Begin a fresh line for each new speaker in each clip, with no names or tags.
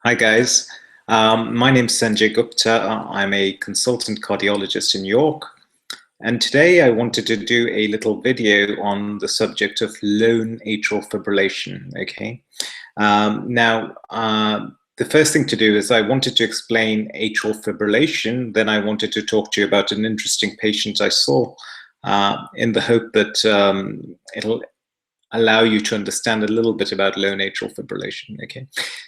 Hi guys, my name's Sanjay Gupta. I'm a consultant cardiologist in New York, and today I wanted to do a little video on the subject of lone atrial fibrillation. Okay, the first thing to do is I wanted to explain atrial fibrillation. Then I wanted to talk to you about an interesting patient I saw, in the hope that it'll allow you to understand a little bit about lone atrial fibrillation. Okay,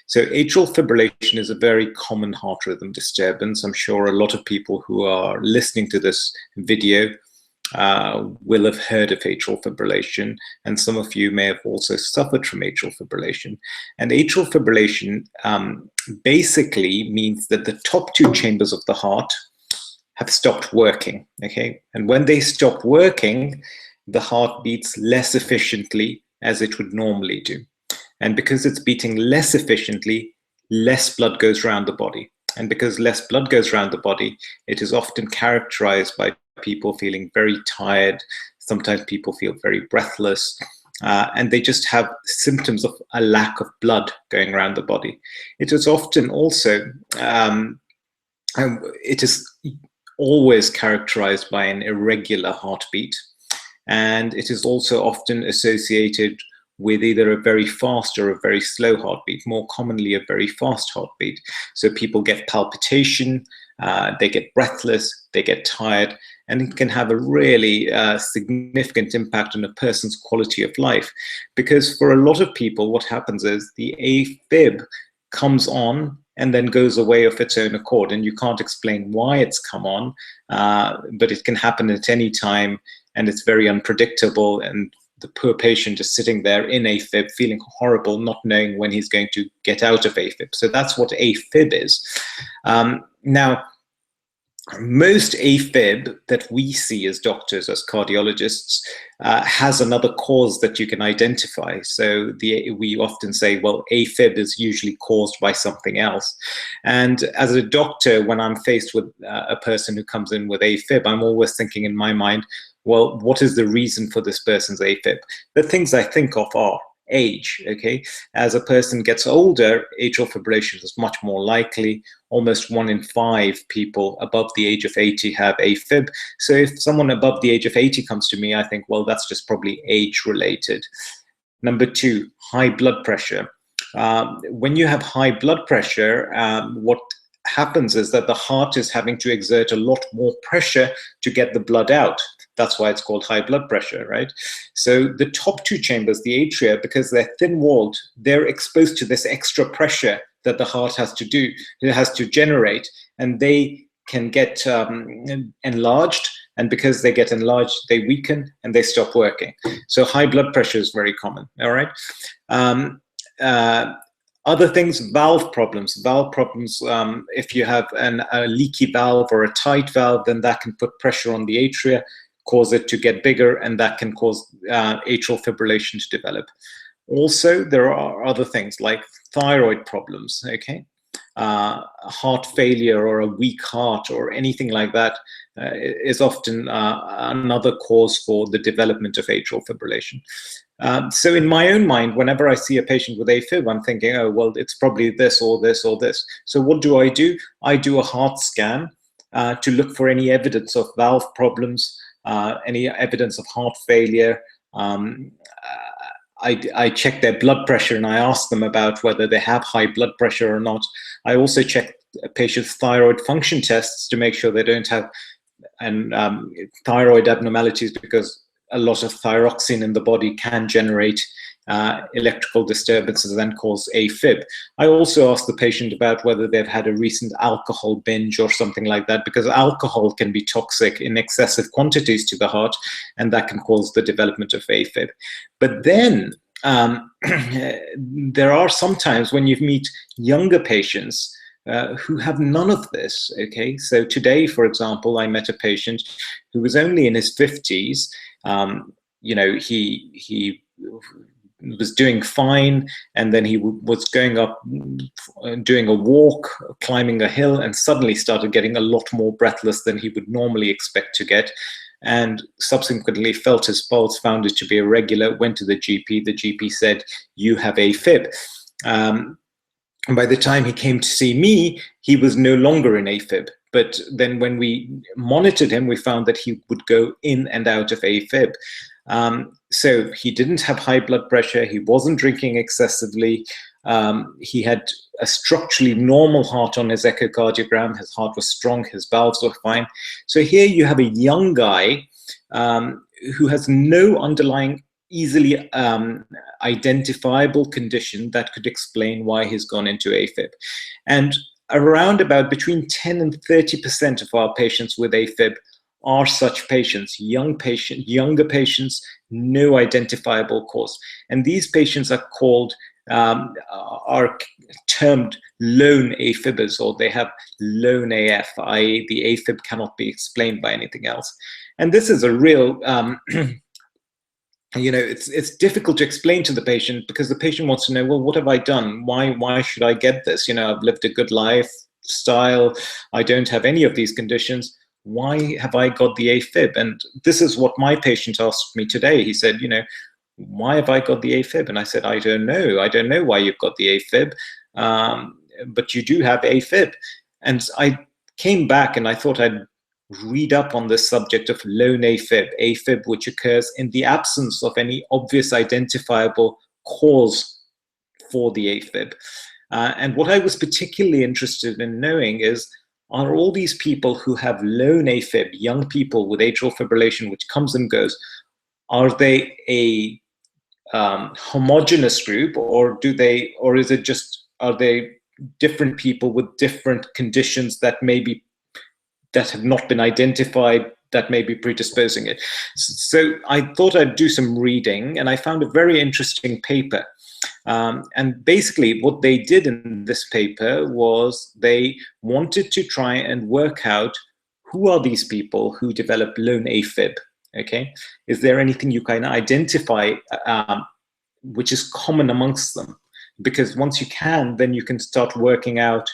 so atrial fibrillation is a very common heart rhythm disturbance. I'm sure a lot of people who are listening to this video will have heard of atrial fibrillation, and some of you may have also suffered from atrial fibrillation. And atrial fibrillation basically means that the top two chambers of the heart have stopped working. Okay, and when they stop working, the heart beats less efficiently as it would normally do. And because it's beating less efficiently, less blood goes around the body. And because less blood goes around the body, it is often characterized by people feeling very tired. Sometimes people feel very breathless, and they just have symptoms of a lack of blood going around the body. It is often also, it is always characterized by an irregular heartbeat. And it is also often associated with either a very fast or a very slow heartbeat, more commonly a very fast heartbeat. So people get palpitation, they get breathless, they get tired, and it can have a really significant impact on a person's quality of life. Because for a lot of people, what happens is the AFib comes on and then goes away of its own accord, and you can't explain why it's come on, but it can happen at any time. And it's very unpredictable, and the poor patient is sitting there in AFib feeling horrible, not knowing when he's going to get out of AFib. So that's what AFib is. Now, most AFib that we see as doctors, as cardiologists, has another cause that you can identify. So we often say, well, AFib is usually caused by something else. And as a doctor, when I'm faced with a person who comes in with AFib, I'm always thinking in my mind, well, what is the reason for this person's AFib? The things I think of are age. Okay, as a person gets older, atrial fibrillation is much more likely. Almost 1 in 5 people above the age of 80 have AFib. So if someone above the age of 80 comes to me, I think, well, that's just probably age related. Number 2, high blood pressure. When you have high blood pressure, what happens is that the heart is having to exert a lot more pressure to get the blood out. That's why it's called high blood pressure, right? So the top two chambers, the atria, because they're thin-walled, they're exposed to this extra pressure that the heart has to do, it has to generate, and they can get enlarged. And because they get enlarged, they weaken and they stop working. So high blood pressure is very common, all right? Other things, valve problems. Valve problems, if you have a leaky valve or a tight valve, then that can put pressure on the atria, cause it to get bigger, and that can cause atrial fibrillation to develop. Also, there are other things like thyroid problems, okay? Heart failure or a weak heart or anything like that is often another cause for the development of atrial fibrillation. So in my own mind, whenever I see a patient with AFib, I'm thinking, oh, well, it's probably this or this or this. So what do? I do a heart scan to look for any evidence of valve problems, any evidence of heart failure. I check their blood pressure and I ask them about whether they have high blood pressure or not. I also check a patient's thyroid function tests to make sure they don't have thyroid abnormalities, because a lot of thyroxine in the body can generate electrical disturbances and then cause AFib. I also ask the patient about whether they've had a recent alcohol binge or something like that, because alcohol can be toxic in excessive quantities to the heart, and that can cause the development of AFib. But then there are sometimes when you meet younger patients who have none of this, okay? So today, for example, I met a patient who was only in his 50s. You know, he was doing fine, and then he was going up, doing a walk, climbing a hill, and suddenly started getting a lot more breathless than he would normally expect to get, and subsequently felt his pulse, found it to be irregular, went to the GP. The GP said, you have AFib. And by the time he came to see me, he was no longer in AFib. But then when we monitored him, we found that he would go in and out of AFib. So he didn't have high blood pressure. He wasn't drinking excessively. He had a structurally normal heart on his echocardiogram. His heart was strong. His valves were fine. So here you have a young guy who has no underlying easily identifiable condition that could explain why he's gone into AFib. And around about between 10 and 30% of our patients with AFib are such patients, younger patients, no identifiable cause. And these patients are called, are termed lone AFibers, or they have lone AF, i.e. the AFib cannot be explained by anything else. And this is a real, it's difficult to explain to the patient, because the patient wants to know, well, what have I done? Why should I get this? I've lived a good lifestyle. I don't have any of these conditions. Why have I got the AFib? And this is what my patient asked me today. He said, why have I got the AFib? And I said, I don't know. I don't know why you've got the AFib, but you do have AFib. And I came back and I thought I'd read up on this subject of lone AFib, which occurs in the absence of any obvious identifiable cause for the AFib. And what I was particularly interested in knowing is, are all these people who have lone AFib, young people with atrial fibrillation, which comes and goes, are they a homogeneous group, or is it just, are they different people with different conditions that have not been identified, that may be predisposing it? So I thought I'd do some reading, and I found a very interesting paper. And basically what they did in this paper was they wanted to try and work out, who are these people who develop lone AFib? Okay, is there anything you can identify which is common amongst them? Because once you can, then you can start working out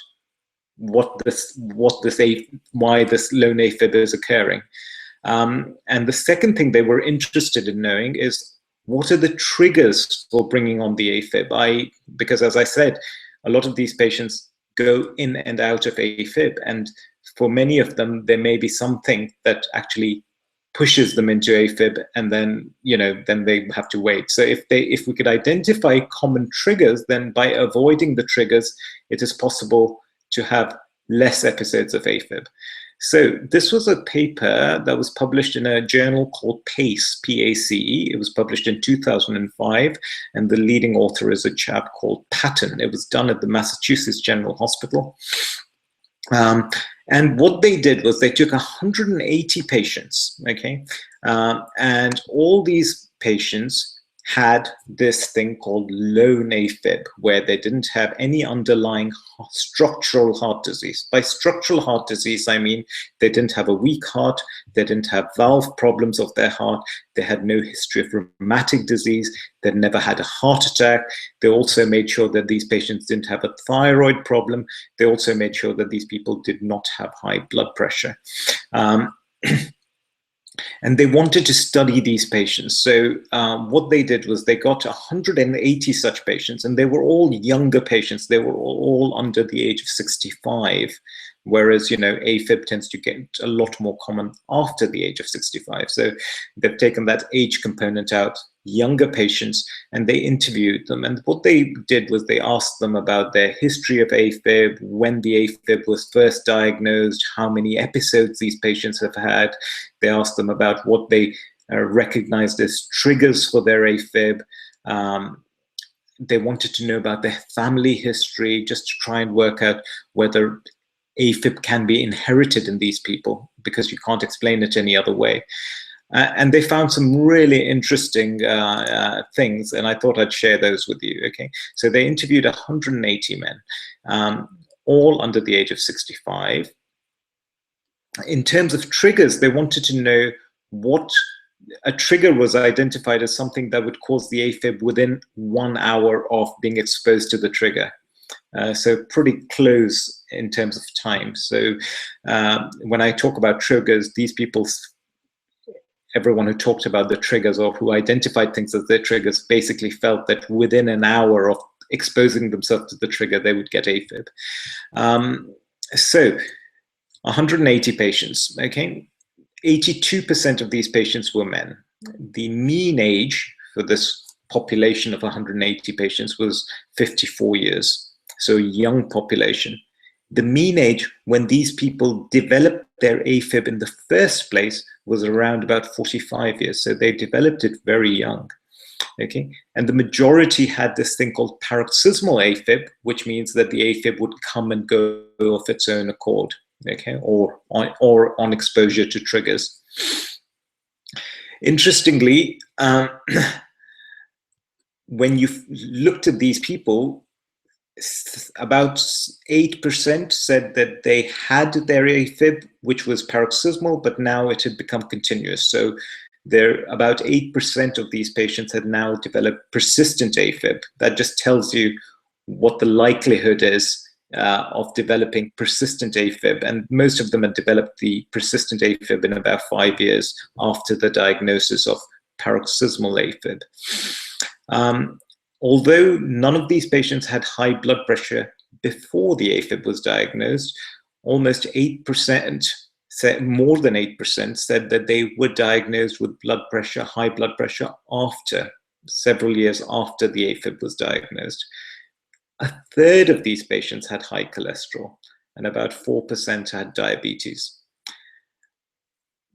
why this lone AFib is occurring. And the second thing they were interested in knowing is, what are the triggers for bringing on the AFib? Because as I said, a lot of these patients go in and out of AFib, and for many of them, there may be something that actually pushes them into AFib, and then they have to wait. So if we could identify common triggers, then by avoiding the triggers, it is possible to have less episodes of AFib. So this was a paper that was published in a journal called PACE, P-A-C-E. It was published in 2005, and the leading author is a chap called Patton. It was done at the Massachusetts General Hospital. And what they did was they took 180 patients, okay? And all these patients had this thing called lone AFib, where they didn't have any underlying structural heart disease. By structural heart disease, I mean they didn't have a weak heart, they didn't have valve problems of their heart, they had no history of rheumatic disease, they'd never had a heart attack. They also made sure that these patients didn't have a thyroid problem. They also made sure that these people did not have high blood pressure. And they wanted to study these patients. So what they did was they got 180 such patients, and they were all younger patients. They were all under the age of 65, whereas, AFib tends to get a lot more common after the age of 65. So they've taken that age component out, younger patients, and they interviewed them. And what they did was they asked them about their history of AFib, when the AFib was first diagnosed, how many episodes these patients have had. They asked them about what they recognized as triggers for their AFib. They wanted to know about their family history, just to try and work out whether AFib can be inherited in these people, because you can't explain it any other way. And they found some really interesting things, and I thought I'd share those with you. Okay, so they interviewed 180 men, all under the age of 65. In terms of triggers, they wanted to know what a trigger was identified as something that would cause the AFib within 1 hour of being exposed to the trigger. So pretty close in terms of time. So when I talk about triggers, these people, everyone who talked about the triggers or who identified things as their triggers, basically felt that within an hour of exposing themselves to the trigger, they would get AFib. So 180 patients, okay? 82% of these patients were men. The mean age for this population of 180 patients was 54 years, so young population. The mean age when these people developed their AFib in the first place was around about 45 years, so they developed it very young. Okay, and the majority had this thing called paroxysmal AFib, which means that the AFib would come and go of its own accord, okay, or on exposure to triggers. Interestingly, when you looked at these people, about 8% said that they had their AFib, which was paroxysmal, but now it had become continuous. So about 8% of these patients had now developed persistent AFib. That just tells you what the likelihood is of developing persistent AFib. And most of them had developed the persistent AFib in about 5 years after the diagnosis of paroxysmal AFib. Although none of these patients had high blood pressure before the AFib was diagnosed, almost 8%, more than 8%, said that they were diagnosed with high blood pressure several years after the AFib was diagnosed. A third of these patients had high cholesterol, and about 4% had diabetes.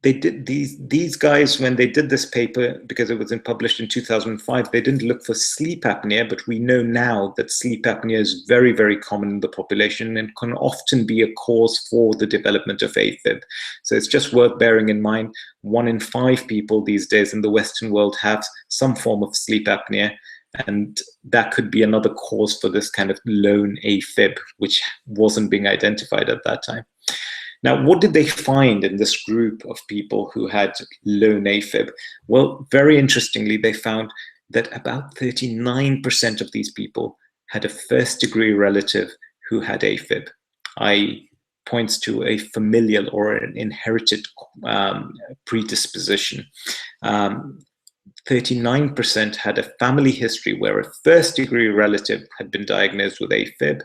They did these guys, when they did this paper, because it was published in 2005, they didn't look for sleep apnea, but we know now that sleep apnea is very, very common in the population and can often be a cause for the development of AFib. So it's just worth bearing in mind, 1 in 5 people these days in the Western world have some form of sleep apnea, and that could be another cause for this kind of lone AFib, which wasn't being identified at that time. Now, what did they find in this group of people who had lone AFib? Well, very interestingly, they found that about 39% of these people had a first-degree relative who had AFib. Points to a familial or an inherited predisposition. 39% had a family history where a first-degree relative had been diagnosed with AFib.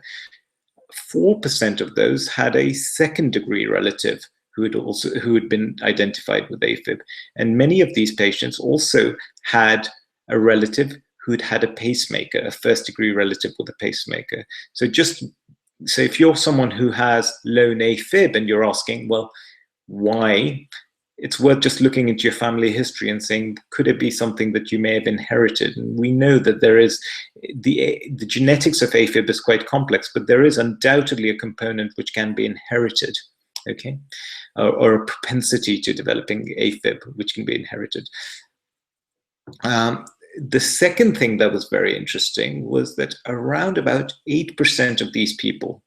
4% of those had a second-degree relative who had been identified with AFib, and many of these patients also had a relative who'd had a pacemaker, a first-degree relative with a pacemaker. So if you're someone who has lone AFib and you're asking, well, why? It's worth just looking into your family history and saying, could it be something that you may have inherited? And we know that there is, the genetics of AFib is quite complex, but there is undoubtedly a component which can be inherited, okay? Or a propensity to developing AFib, which can be inherited. The second thing that was very interesting was that around about 8% of these people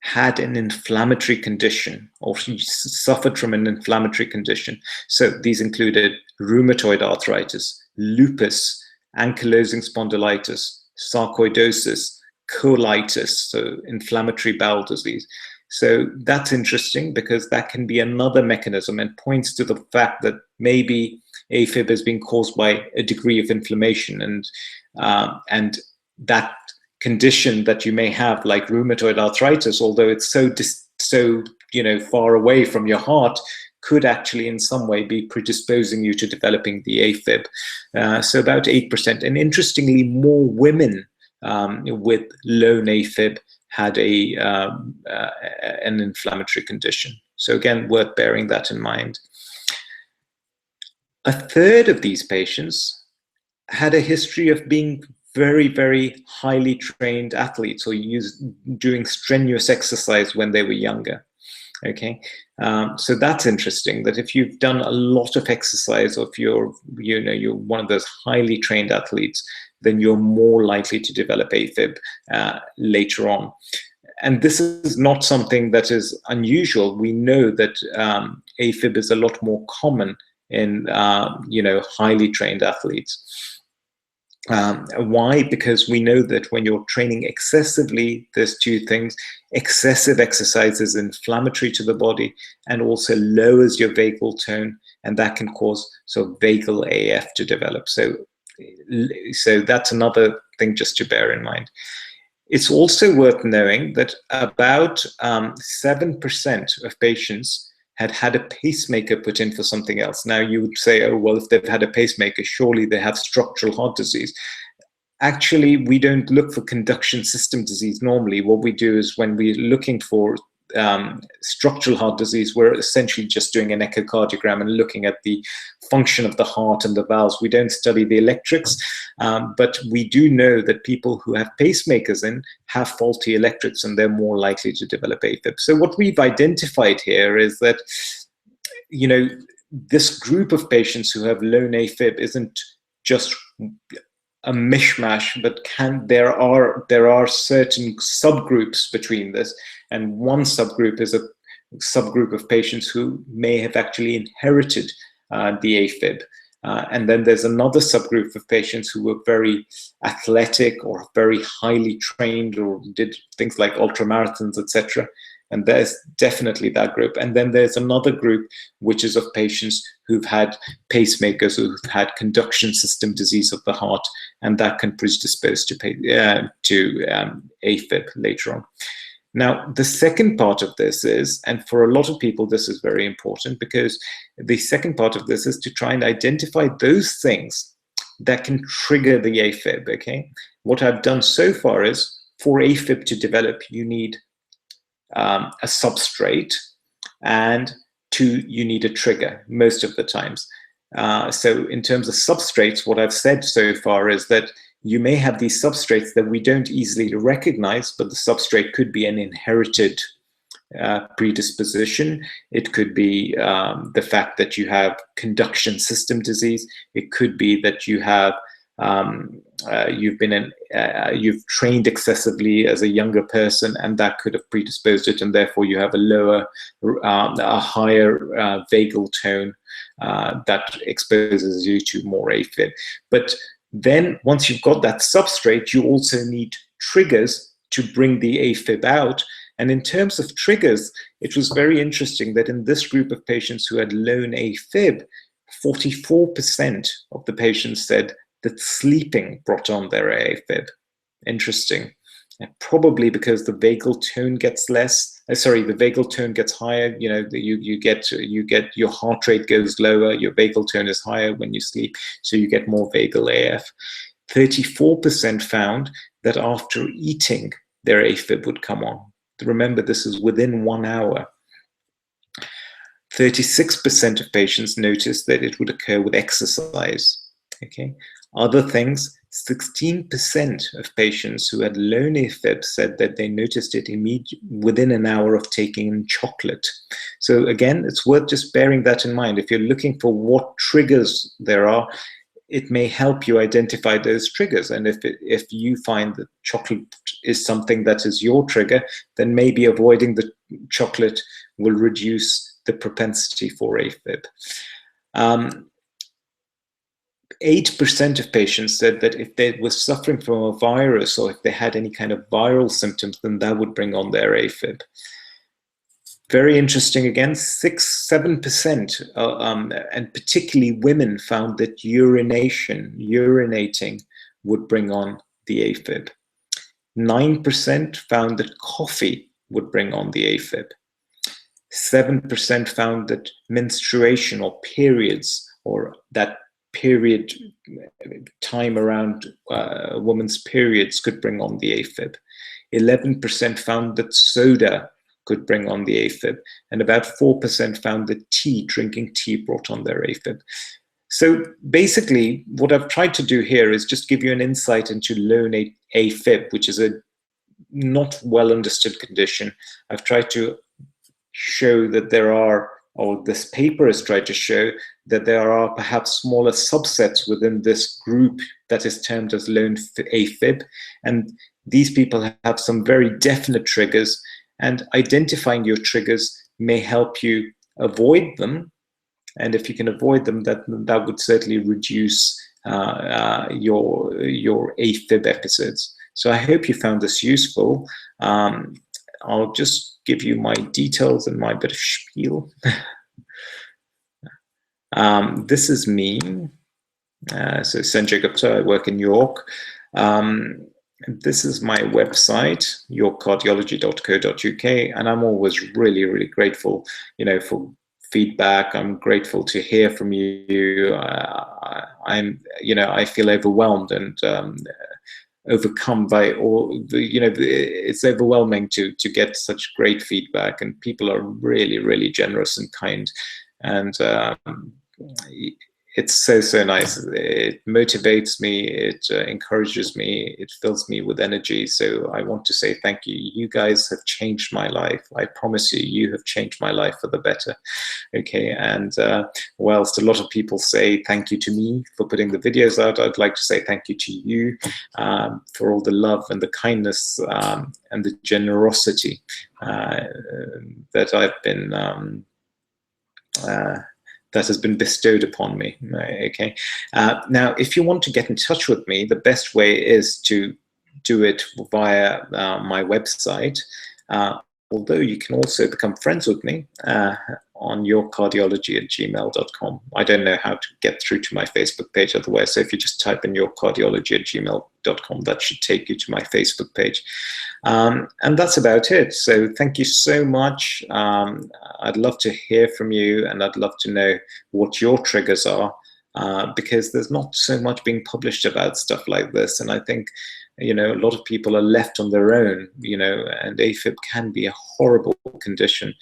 had an inflammatory condition or suffered from an inflammatory condition. So these included rheumatoid arthritis, lupus, ankylosing spondylitis, sarcoidosis, colitis, so inflammatory bowel disease. So that's interesting because that can be another mechanism and points to the fact that maybe AFib is being caused by a degree of inflammation, and that condition that you may have, like rheumatoid arthritis, although it's so far away from your heart, could actually in some way be predisposing you to developing the AFib. So about 8%. And interestingly, more women with lone AFib had an inflammatory condition. So again, worth bearing that in mind. A third of these patients had a history of being very, very highly trained athletes or doing strenuous exercise when they were younger. Okay, so that's interesting, that if you've done a lot of exercise, or if you're one of those highly trained athletes, then you're more likely to develop AFib later on. And this is not something that is unusual. We know that AFib is a lot more common in highly trained athletes. Why? Because we know that when you're training excessively, there's two things. Excessive exercise is inflammatory to the body and also lowers your vagal tone, and that can cause vagal AF to develop. So So that's another thing just to bear in mind. It's also worth knowing that about 7% of patients had a pacemaker put in for something else. Now you would say, oh, well, if they've had a pacemaker, surely they have structural heart disease. Actually, we don't look for conduction system disease normally. What we do is when we're looking for structural heart disease, we're essentially just doing an echocardiogram and looking at the function of the heart and the valves. We don't study the electrics, but we do know that people who have pacemakers in have faulty electrics and they're more likely to develop AFib. So what we've identified here is that, you know, this group of patients who have lone AFib isn't just a mishmash, but there are certain subgroups between this, and one subgroup is a subgroup of patients who may have actually inherited the AFib, and then there's another subgroup of patients who were very athletic or very highly trained or did things like ultramarathons, etc. And there's definitely that group. And then there's another group, which is of patients who've had pacemakers, who've had conduction system disease of the heart, and that can predispose to AFib later on. Now, the second part of this is, and for a lot of people, this is very important, because the second part of this is to try and identify those things that can trigger the AFib, okay? What I've done so far is, for AFib to develop, you need a substrate, and you need a trigger most of the times. So in terms of substrates, what I've said so far is that you may have these substrates that we don't easily recognize, but the substrate could be an inherited predisposition. It could be the fact that you have conduction system disease. It could be that you have you've trained excessively as a younger person, and that could have predisposed it, and therefore you have a higher vagal tone that exposes you to more AFib. But then once you've got that substrate, you also need triggers to bring the AFib out. And in terms of triggers, it was very interesting that in this group of patients who had lone AFib, 44% of the patients said that sleeping brought on their AFib. Interesting. And probably because the vagal tone gets the vagal tone gets higher. You know, you get your heart rate goes lower, your vagal tone is higher when you sleep, so you get more vagal AF. 34% found that after eating, their AFib would come on. Remember, this is within 1 hour. 36% of patients noticed that it would occur with exercise. Okay. Other things, 16% of patients who had lone AFib said that they noticed it within an hour of taking in chocolate. So again, it's worth just bearing that in mind. If you're looking for what triggers there are, it may help you identify those triggers. And if you find that chocolate is something that is your trigger, then maybe avoiding the chocolate will reduce the propensity for AFib. 8% of patients said that if they were suffering from a virus or if they had any kind of viral symptoms, then that would bring on their AFib. Very interesting again, 7%, and particularly women found that urinating would bring on the AFib. 9% found that coffee would bring on the AFib. 7% found that menstruation or periods, or that period time around a woman's periods, could bring on the AFib. 11% found that soda could bring on the AFib, and about 4% found that drinking tea brought on their AFib. So basically, what I've tried to do here is just give you an insight into lone AFib, which is a not well understood condition. I've tried to show that there are, or this paper has tried to show, that there are perhaps smaller subsets within this group that is termed as lone AFib. And these people have some very definite triggers, and identifying your triggers may help you avoid them. And if you can avoid them, that would certainly reduce your AFib episodes. So I hope you found this useful. I'll just give you my details and my bit of spiel. This is me. So Sanjay Gupta, I work in New York. This is my website, yorkcardiology.co.uk, and I'm always really, really grateful, for feedback. I'm grateful to hear from you. I feel overwhelmed and overcome by all the, it's overwhelming to get such great feedback, and people are really, really generous and kind, and it's so nice. It motivates me, it encourages me, it fills me with energy. So I want to say thank you. You guys have changed my life. I promise you, you have changed my life for the better. Okay, and whilst a lot of people say thank you to me for putting the videos out, I'd like to say thank you to you for all the love and the kindness and the generosity that I've been that has been bestowed upon me. Okay. Now, if you want to get in touch with me, the best way is to do it via my website. Although you can also become friends with me on yourcardiology@gmail.com. I don't know how to get through to my Facebook page otherwise. So if you just type in yourcardiology@gmail.com, that should take you to my Facebook page. And that's about it. So thank you so much. I'd love to hear from you, and I'd love to know what your triggers are, because there's not so much being published about stuff like this. And I think, a lot of people are left on their own, and AFib can be a horrible condition.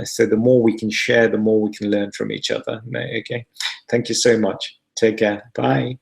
So the more we can share, the more we can learn from each other. Okay. Thank you so much. Take care. Bye.